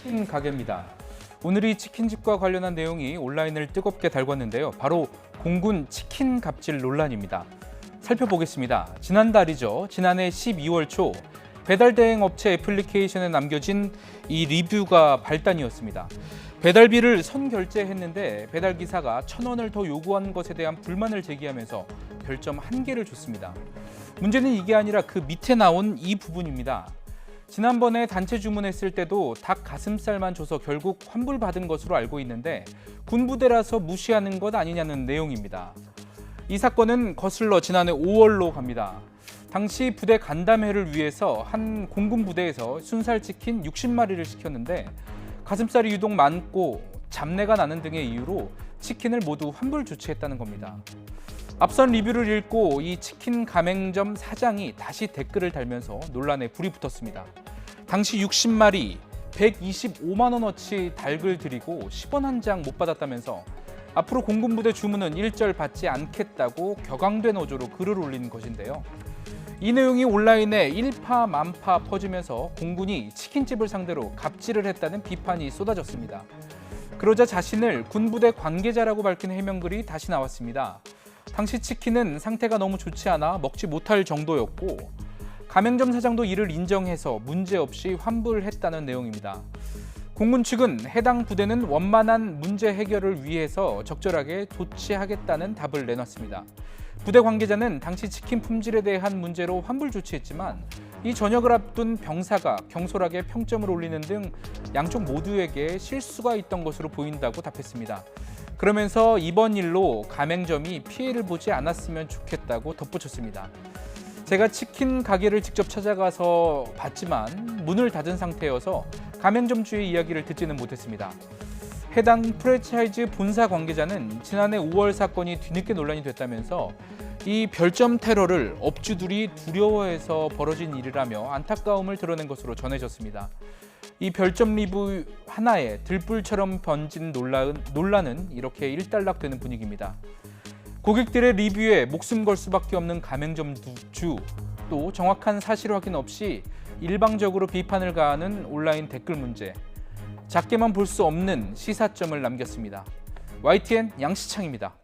치킨 가게입니다. 오늘 이 치킨집과 관련한 내용이 온라인을 뜨겁게 달궜는데요. 바로 공군 치킨 갑질 논란입니다. 살펴보겠습니다. 지난달이죠. 지난해 12월 초 배달 대행 업체 애플리케이션에 남겨진 이 리뷰가 발단이었습니다. 배달비를 선결제했는데 배달 기사가 1,000원을 더 요구한 것에 대한 불만을 제기하면서 별점 1개를 줬습니다. 문제는 이게 아니라 그 밑에 나온 이 부분입니다. 지난번에 단체 주문했을 때도 닭 가슴살만 줘서 결국 환불받은 것으로 알고 있는데 군부대라서 무시하는 것 아니냐는 내용입니다. 이 사건은 거슬러 지난해 5월로 갑니다. 당시 부대 간담회를 위해서 한 공군 부대에서 순살치킨 60마리를 시켰는데 가슴살이 유독 많고 잡내가 나는 등의 이유로 치킨을 모두 환불 조치했다는 겁니다. 앞선 리뷰를 읽고 이 치킨 가맹점 사장이 다시 댓글을 달면서 논란에 불이 붙었습니다. 당시 60마리 125만 원어치 닭을 드리고 10원 한 장 못 받았다면서 앞으로 공군부대 주문은 일절 받지 않겠다고 격앙된 어조로 글을 올린 것인데요. 이 내용이 온라인에 일파만파 퍼지면서 공군이 치킨집을 상대로 갑질을 했다는 비판이 쏟아졌습니다. 그러자 자신을 군부대 관계자라고 밝힌 해명글이 다시 나왔습니다. 당시 치킨은 상태가 너무 좋지 않아 먹지 못할 정도였고 가맹점 사장도 이를 인정해서 문제없이 환불했다는 내용입니다. 공군 측은 해당 부대는 원만한 문제 해결을 위해서 적절하게 조치하겠다는 답을 내놨습니다. 부대 관계자는 당시 치킨 품질에 대한 문제로 환불 조치했지만 이 저녁을 앞둔 병사가 경솔하게 평점을 올리는 등 양쪽 모두에게 실수가 있던 것으로 보인다고 답했습니다. 그러면서 이번 일로 가맹점이 피해를 보지 않았으면 좋겠다고 덧붙였습니다. 제가 치킨 가게를 직접 찾아가서 봤지만 문을 닫은 상태여서 가맹점주의 이야기를 듣지는 못했습니다. 해당 프랜차이즈 본사 관계자는 지난해 5월 사건이 뒤늦게 논란이 됐다면서 이 별점 테러를 업주들이 두려워해서 벌어진 일이라며 안타까움을 드러낸 것으로 전해졌습니다. 이 별점 리뷰 하나에 들불처럼 번진 논란은 이렇게 일단락되는 분위기입니다. 고객들의 리뷰에 목숨 걸 수밖에 없는 가맹점 주, 또 정확한 사실 확인 없이 일방적으로 비판을 가하는 온라인 댓글 문제, 작게만 볼 수 없는 시사점을 남겼습니다. YTN 양시창입니다.